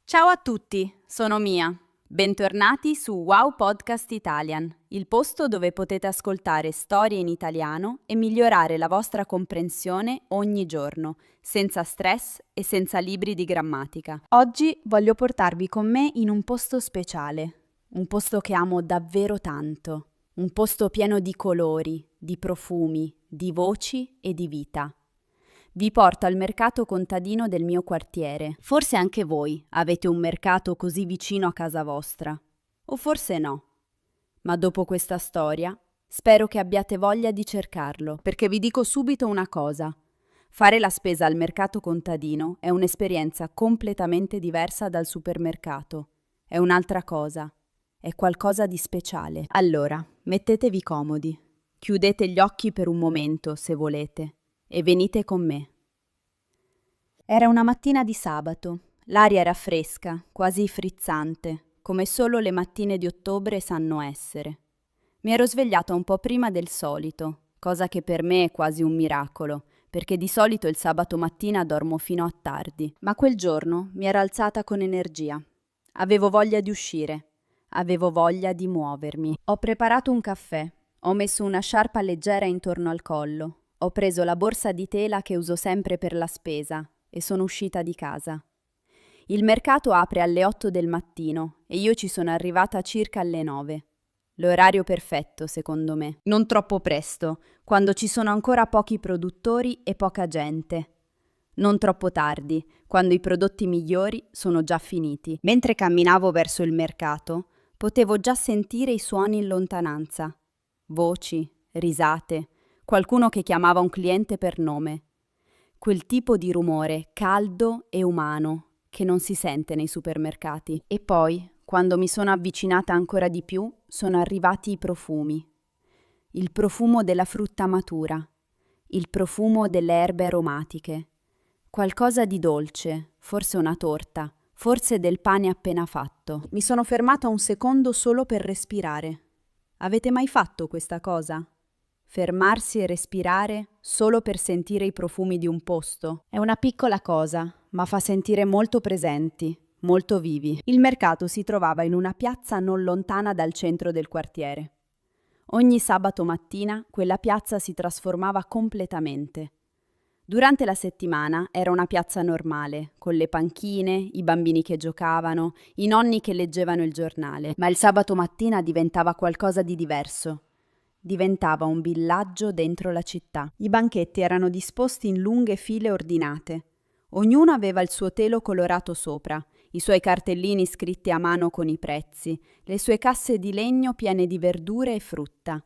Ciao a tutti, sono Mia. Bentornati su Wow Podcast Italian, il posto dove potete ascoltare storie in italiano e migliorare la vostra comprensione ogni giorno, senza stress e senza libri di grammatica. Oggi voglio portarvi con me in un posto speciale, un posto che amo davvero tanto, un posto pieno di colori, di profumi, di voci e di vita. Vi porto al mercato contadino del mio quartiere. Forse anche voi avete un mercato così vicino a casa vostra. O forse no. Ma dopo questa storia, spero che abbiate voglia di cercarlo, perché vi dico subito una cosa. Fare la spesa al mercato contadino è un'esperienza completamente diversa dal supermercato. È un'altra cosa. È qualcosa di speciale. Allora, mettetevi comodi. Chiudete gli occhi per un momento, se volete. E venite con me. Era una mattina di sabato. L'aria era fresca, quasi frizzante, come solo le mattine di ottobre sanno essere. Mi ero svegliata un po' prima del solito, cosa che per me è quasi un miracolo, perché di solito il sabato mattina dormo fino a tardi. Ma quel giorno mi ero alzata con energia. Avevo voglia di uscire. Avevo voglia di muovermi. Ho preparato un caffè. Ho messo una sciarpa leggera intorno al collo. Ho preso la borsa di tela che uso sempre per la spesa e sono uscita di casa. Il mercato apre alle 8 del mattino e io ci sono arrivata circa alle 9. L'orario perfetto, secondo me. Non troppo presto, quando ci sono ancora pochi produttori e poca gente. Non troppo tardi, quando i prodotti migliori sono già finiti. Mentre camminavo verso il mercato, potevo già sentire i suoni in lontananza. Voci, risate, qualcuno che chiamava un cliente per nome. Quel tipo di rumore caldo e umano che non si sente nei supermercati. E poi, quando mi sono avvicinata ancora di più, sono arrivati i profumi. Il profumo della frutta matura, il profumo delle erbe aromatiche, qualcosa di dolce, forse una torta, forse del pane appena fatto. Mi sono fermata un secondo solo per respirare. Avete mai fatto questa cosa? Fermarsi e respirare solo per sentire i profumi di un posto? È una piccola cosa, ma fa sentire molto presenti, molto vivi. Il mercato si trovava in una piazza non lontana dal centro del quartiere. Ogni sabato mattina quella piazza si trasformava completamente. Durante la settimana era una piazza normale, con le panchine, i bambini che giocavano, i nonni che leggevano il giornale, ma il sabato mattina diventava qualcosa di diverso. Diventava un villaggio dentro la città. I banchetti erano disposti in lunghe file ordinate. Ognuno aveva il suo telo colorato sopra, i suoi cartellini scritti a mano con i prezzi, le sue casse di legno piene di verdure e frutta.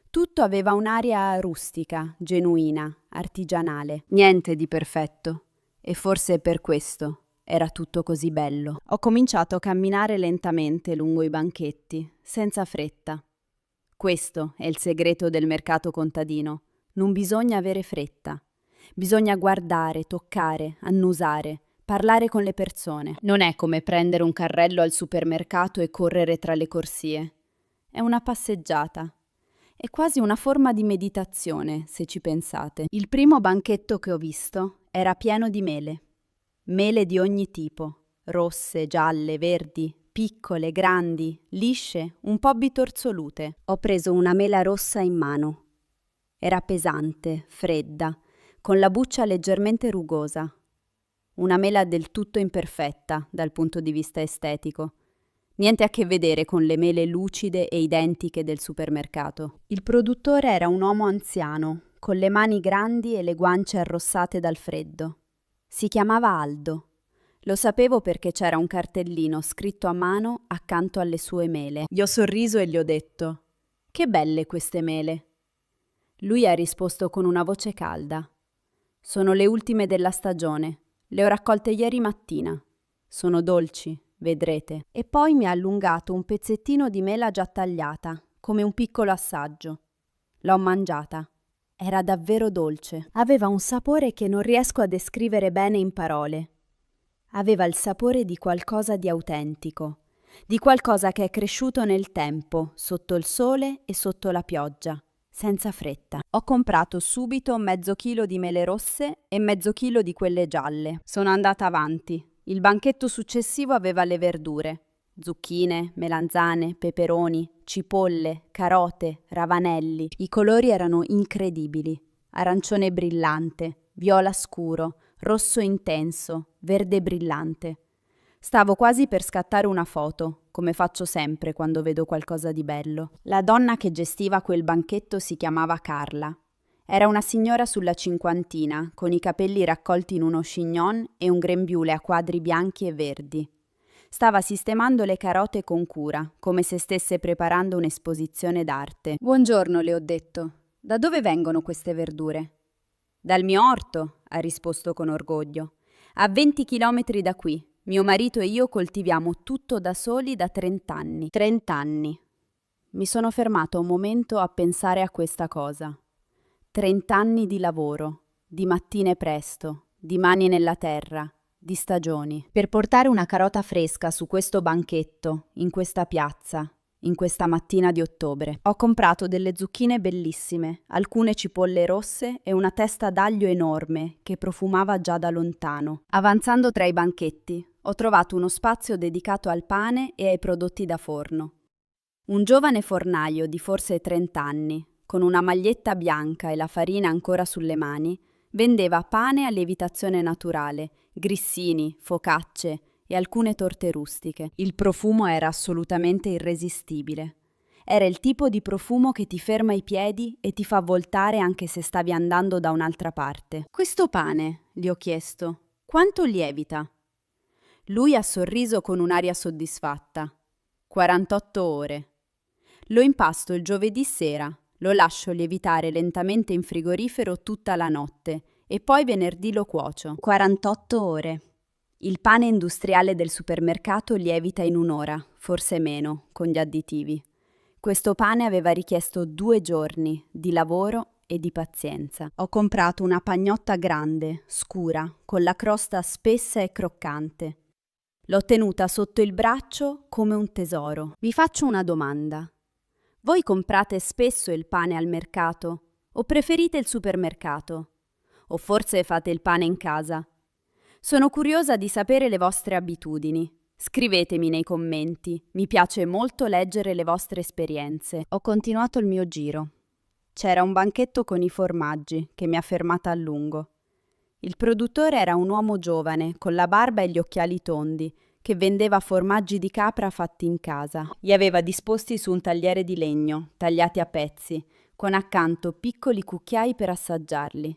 Tutto aveva un'aria rustica, genuina, artigianale. Niente di perfetto. E forse per questo era tutto così bello. Ho cominciato a camminare lentamente lungo i banchetti, senza fretta. Questo è il segreto del mercato contadino. Non bisogna avere fretta. Bisogna guardare, toccare, annusare, parlare con le persone. Non è come prendere un carrello al supermercato e correre tra le corsie. È una passeggiata. È quasi una forma di meditazione, se ci pensate. Il primo banchetto che ho visto era pieno di mele. Mele di ogni tipo. Rosse, gialle, verdi, piccole, grandi, lisce, un po' bitorsolute. Ho preso una mela rossa in mano. Era pesante, fredda, con la buccia leggermente rugosa. Una mela del tutto imperfetta dal punto di vista estetico. Niente a che vedere con le mele lucide e identiche del supermercato. Il produttore era un uomo anziano, con le mani grandi e le guance arrossate dal freddo. Si chiamava Aldo. Lo sapevo perché c'era un cartellino scritto a mano accanto alle sue mele. Gli ho sorriso e gli ho detto: «Che belle queste mele!» Lui ha risposto con una voce calda: «Sono le ultime della stagione. Le ho raccolte ieri mattina. Sono dolci, vedrete». E poi mi ha allungato un pezzettino di mela già tagliata, come un piccolo assaggio. L'ho mangiata. Era davvero dolce. Aveva un sapore che non riesco a descrivere bene in parole. Aveva il sapore di qualcosa di autentico, di qualcosa che è cresciuto nel tempo, sotto il sole e sotto la pioggia, senza fretta. Ho comprato subito mezzo chilo di mele rosse e mezzo chilo di quelle gialle. Sono andata avanti. Il banchetto successivo aveva le verdure. Zucchine, melanzane, peperoni, cipolle, carote, ravanelli. I colori erano incredibili. Arancione brillante, viola scuro, rosso intenso, verde brillante. Stavo quasi per scattare una foto, come faccio sempre quando vedo qualcosa di bello. La donna che gestiva quel banchetto si chiamava Carla. Era una signora sulla cinquantina, con i capelli raccolti in uno chignon e un grembiule a quadri bianchi e verdi. Stava sistemando le carote con cura, come se stesse preparando un'esposizione d'arte. «Buongiorno», le ho detto. «Da dove vengono queste verdure?» «Dal mio orto», ha risposto con orgoglio. «A 20 chilometri da qui. Mio marito e io coltiviamo tutto da soli da 30 anni». 30 anni. Mi sono fermato un momento a pensare a questa cosa. 30 anni di lavoro, di mattine presto, di mani nella terra, di stagioni, per portare una carota fresca su questo banchetto, in questa piazza, in questa mattina di ottobre. Ho comprato delle zucchine bellissime, alcune cipolle rosse e una testa d'aglio enorme che profumava già da lontano. Avanzando tra i banchetti, ho trovato uno spazio dedicato al pane e ai prodotti da forno. Un giovane fornaio di forse 30 anni, con una maglietta bianca e la farina ancora sulle mani, vendeva pane a lievitazione naturale, grissini, focacce e alcune torte rustiche. Il profumo era assolutamente irresistibile. Era il tipo di profumo che ti ferma i piedi e ti fa voltare anche se stavi andando da un'altra parte. «Questo pane», gli ho chiesto, «quanto lievita?» Lui ha sorriso con un'aria soddisfatta. 48 ore. Lo impasto il giovedì sera. Lo lascio lievitare lentamente in frigorifero tutta la notte e poi venerdì lo cuocio. 48 ore. Il pane industriale del supermercato lievita in un'ora, forse meno, con gli additivi. Questo pane aveva richiesto 2 giorni di lavoro e di pazienza. Ho comprato una pagnotta grande, scura, con la crosta spessa e croccante. L'ho tenuta sotto il braccio come un tesoro. Vi faccio una domanda. Voi comprate spesso il pane al mercato o preferite il supermercato? O forse fate il pane in casa? Sono curiosa di sapere le vostre abitudini. Scrivetemi nei commenti, mi piace molto leggere le vostre esperienze. Ho continuato il mio giro. C'era un banchetto con i formaggi che mi ha fermata a lungo. Il produttore era un uomo giovane, con la barba e gli occhiali tondi, che vendeva formaggi di capra fatti in casa. Li aveva disposti su un tagliere di legno, tagliati a pezzi, con accanto piccoli cucchiai per assaggiarli.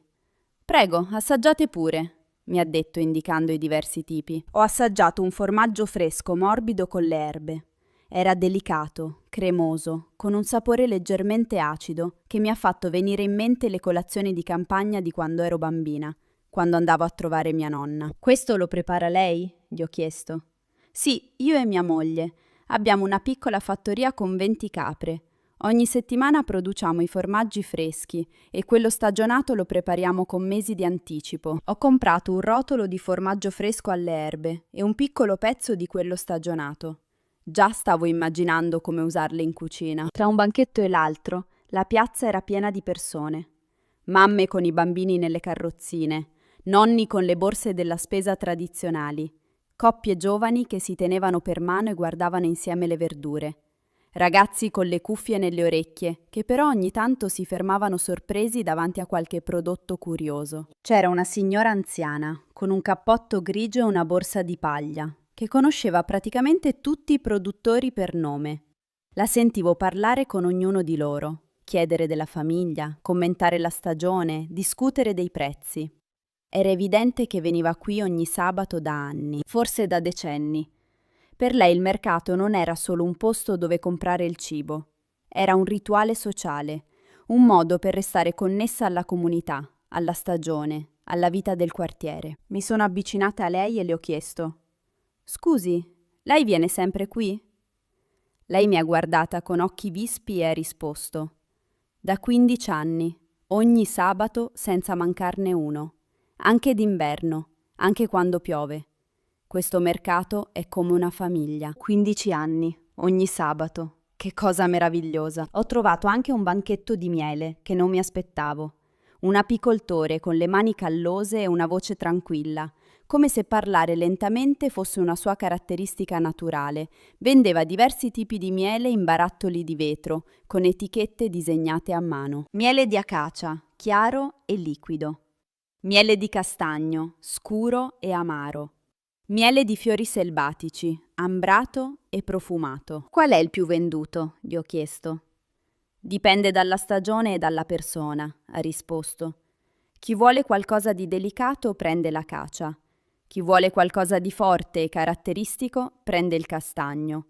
«Prego, assaggiate pure», mi ha detto indicando i diversi tipi. Ho assaggiato un formaggio fresco, morbido con le erbe. Era delicato, cremoso, con un sapore leggermente acido che mi ha fatto venire in mente le colazioni di campagna di quando ero bambina, quando andavo a trovare mia nonna. «Questo lo prepara lei?» gli ho chiesto. «Sì, io e mia moglie. Abbiamo una piccola fattoria con 20 capre. Ogni settimana produciamo i formaggi freschi e quello stagionato lo prepariamo con mesi di anticipo. Ho comprato un rotolo di formaggio fresco alle erbe e un piccolo pezzo di quello stagionato. Già stavo immaginando come usarle in cucina». Tra un banchetto e l'altro, la piazza era piena di persone. Mamme con i bambini nelle carrozzine, nonni con le borse della spesa tradizionali, coppie giovani che si tenevano per mano e guardavano insieme le verdure, ragazzi con le cuffie nelle orecchie, che però ogni tanto si fermavano sorpresi davanti a qualche prodotto curioso. C'era una signora anziana, con un cappotto grigio e una borsa di paglia, che conosceva praticamente tutti i produttori per nome. La sentivo parlare con ognuno di loro, chiedere della famiglia, commentare la stagione, discutere dei prezzi. Era evidente che veniva qui ogni sabato da anni, forse da decenni. Per lei il mercato non era solo un posto dove comprare il cibo, era un rituale sociale, un modo per restare connessa alla comunità, alla stagione, alla vita del quartiere. Mi sono avvicinata a lei e le ho chiesto: «Scusi, lei viene sempre qui?» Lei mi ha guardata con occhi vispi e ha risposto: «Da 15 anni, ogni sabato senza mancarne uno. Anche d'inverno, anche quando piove. Questo mercato è come una famiglia». 15 anni, ogni sabato. Che cosa meravigliosa. Ho trovato anche un banchetto di miele che non mi aspettavo. Un apicoltore con le mani callose e una voce tranquilla, come se parlare lentamente fosse una sua caratteristica naturale. Vendeva diversi tipi di miele in barattoli di vetro, con etichette disegnate a mano. Miele di acacia, chiaro e liquido. Miele di castagno, scuro e amaro. Miele di fiori selvatici, ambrato e profumato. Qual è il più venduto? Gli ho chiesto. Dipende dalla stagione e dalla persona, ha risposto. Chi vuole qualcosa di delicato prende l'acacia. Chi vuole qualcosa di forte e caratteristico prende il castagno.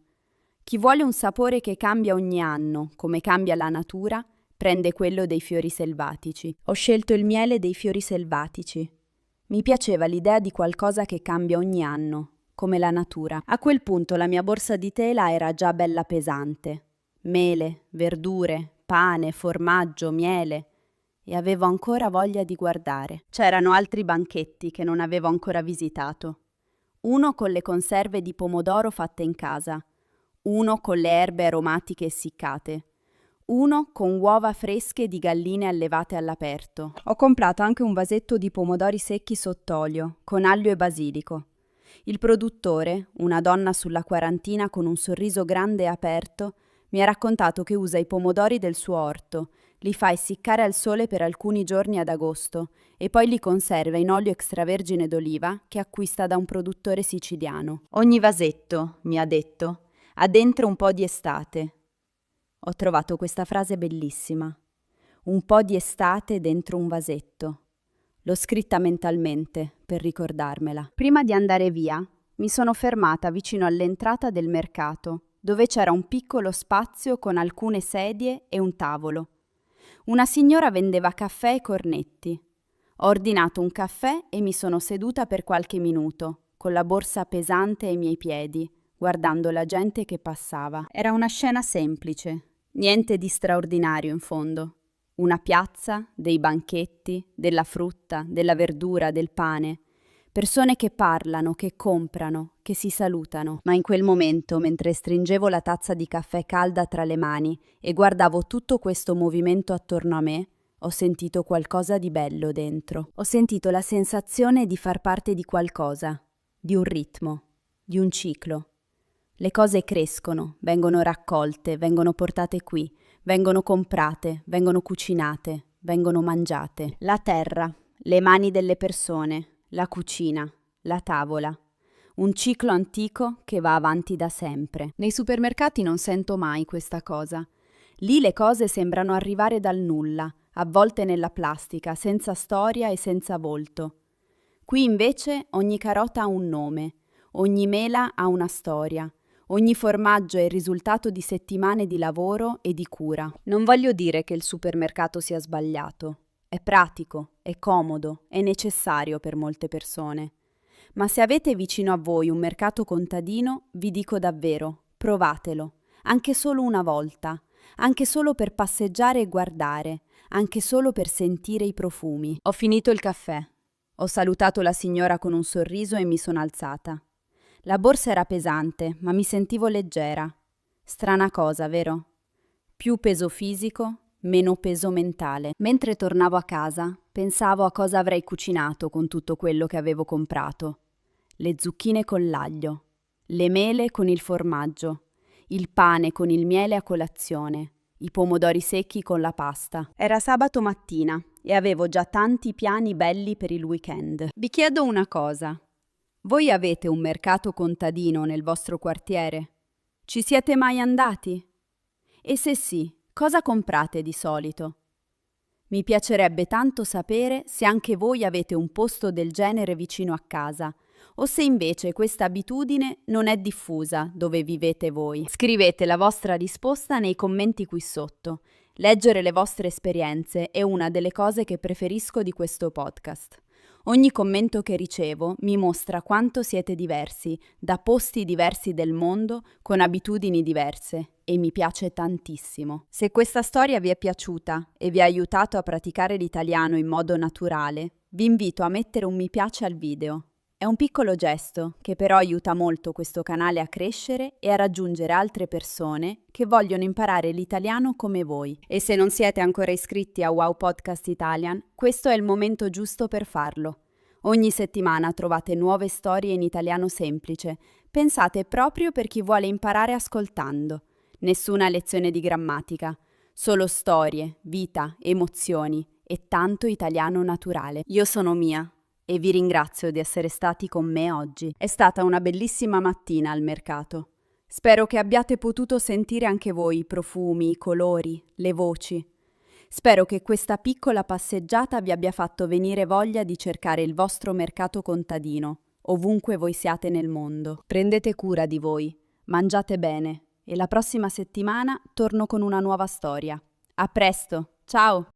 Chi vuole un sapore che cambia ogni anno, come cambia la natura, prende quello dei fiori selvatici. Ho scelto il miele dei fiori selvatici. Mi piaceva l'idea di qualcosa che cambia ogni anno, come la natura. A quel punto la mia borsa di tela era già bella pesante. Mele, verdure, pane, formaggio, miele. E avevo ancora voglia di guardare. C'erano altri banchetti che non avevo ancora visitato. Uno con le conserve di pomodoro fatte in casa. Uno con le erbe aromatiche essiccate. Uno con uova fresche di galline allevate all'aperto. Ho comprato anche un vasetto di pomodori secchi sott'olio, con aglio e basilico. Il produttore, una donna sulla quarantina con un sorriso grande e aperto, mi ha raccontato che usa i pomodori del suo orto, li fa essiccare al sole per alcuni giorni ad agosto e poi li conserva in olio extravergine d'oliva che acquista da un produttore siciliano. Ogni vasetto, mi ha detto, ha dentro un po' di estate. Ho trovato questa frase bellissima. Un po' di estate dentro un vasetto. L'ho scritta mentalmente per ricordarmela. Prima di andare via, mi sono fermata vicino all'entrata del mercato, dove c'era un piccolo spazio con alcune sedie e un tavolo. Una signora vendeva caffè e cornetti. Ho ordinato un caffè e mi sono seduta per qualche minuto, con la borsa pesante ai miei piedi, guardando la gente che passava. Era una scena semplice, niente di straordinario in fondo. Una piazza, dei banchetti, della frutta, della verdura, del pane. Persone che parlano, che comprano, che si salutano. Ma in quel momento, mentre stringevo la tazza di caffè calda tra le mani e guardavo tutto questo movimento attorno a me, ho sentito qualcosa di bello dentro. Ho sentito la sensazione di far parte di qualcosa, di un ritmo, di un ciclo. Le cose crescono, vengono raccolte, vengono portate qui, vengono comprate, vengono cucinate, vengono mangiate. La terra, le mani delle persone, la cucina, la tavola. Un ciclo antico che va avanti da sempre. Nei supermercati non sento mai questa cosa. Lì le cose sembrano arrivare dal nulla, avvolte nella plastica, senza storia e senza volto. Qui invece ogni carota ha un nome, ogni mela ha una storia. Ogni formaggio è il risultato di settimane di lavoro e di cura. Non voglio dire che il supermercato sia sbagliato. È pratico, è comodo, è necessario per molte persone. Ma se avete vicino a voi un mercato contadino, vi dico davvero, provatelo, anche solo una volta, anche solo per passeggiare e guardare, anche solo per sentire i profumi. Ho finito il caffè. Ho salutato la signora con un sorriso e mi sono alzata. La borsa era pesante, ma mi sentivo leggera. Strana cosa, vero? Più peso fisico, meno peso mentale. Mentre tornavo a casa, pensavo a cosa avrei cucinato con tutto quello che avevo comprato. Le zucchine con l'aglio, le mele con il formaggio, il pane con il miele a colazione, i pomodori secchi con la pasta. Era sabato mattina e avevo già tanti piani belli per il weekend. Vi chiedo una cosa. Voi avete un mercato contadino nel vostro quartiere? Ci siete mai andati? E se sì, cosa comprate di solito? Mi piacerebbe tanto sapere se anche voi avete un posto del genere vicino a casa, o se invece questa abitudine non è diffusa dove vivete voi. Scrivete la vostra risposta nei commenti qui sotto. Leggere le vostre esperienze è una delle cose che preferisco di questo podcast. Ogni commento che ricevo mi mostra quanto siete diversi, da posti diversi del mondo, con abitudini diverse, e mi piace tantissimo. Se questa storia vi è piaciuta e vi ha aiutato a praticare l'italiano in modo naturale, vi invito a mettere un mi piace al video. È un piccolo gesto che però aiuta molto questo canale a crescere e a raggiungere altre persone che vogliono imparare l'italiano come voi. E se non siete ancora iscritti a Wow Podcast Italian, questo è il momento giusto per farlo. Ogni settimana trovate nuove storie in italiano semplice, pensate proprio per chi vuole imparare ascoltando. Nessuna lezione di grammatica, solo storie, vita, emozioni e tanto italiano naturale. Io sono Mia e vi ringrazio di essere stati con me oggi. È stata una bellissima mattina al mercato. Spero che abbiate potuto sentire anche voi i profumi, i colori, le voci. Spero che questa piccola passeggiata vi abbia fatto venire voglia di cercare il vostro mercato contadino, ovunque voi siate nel mondo. Prendete cura di voi, mangiate bene e la prossima settimana torno con una nuova storia. A presto, ciao!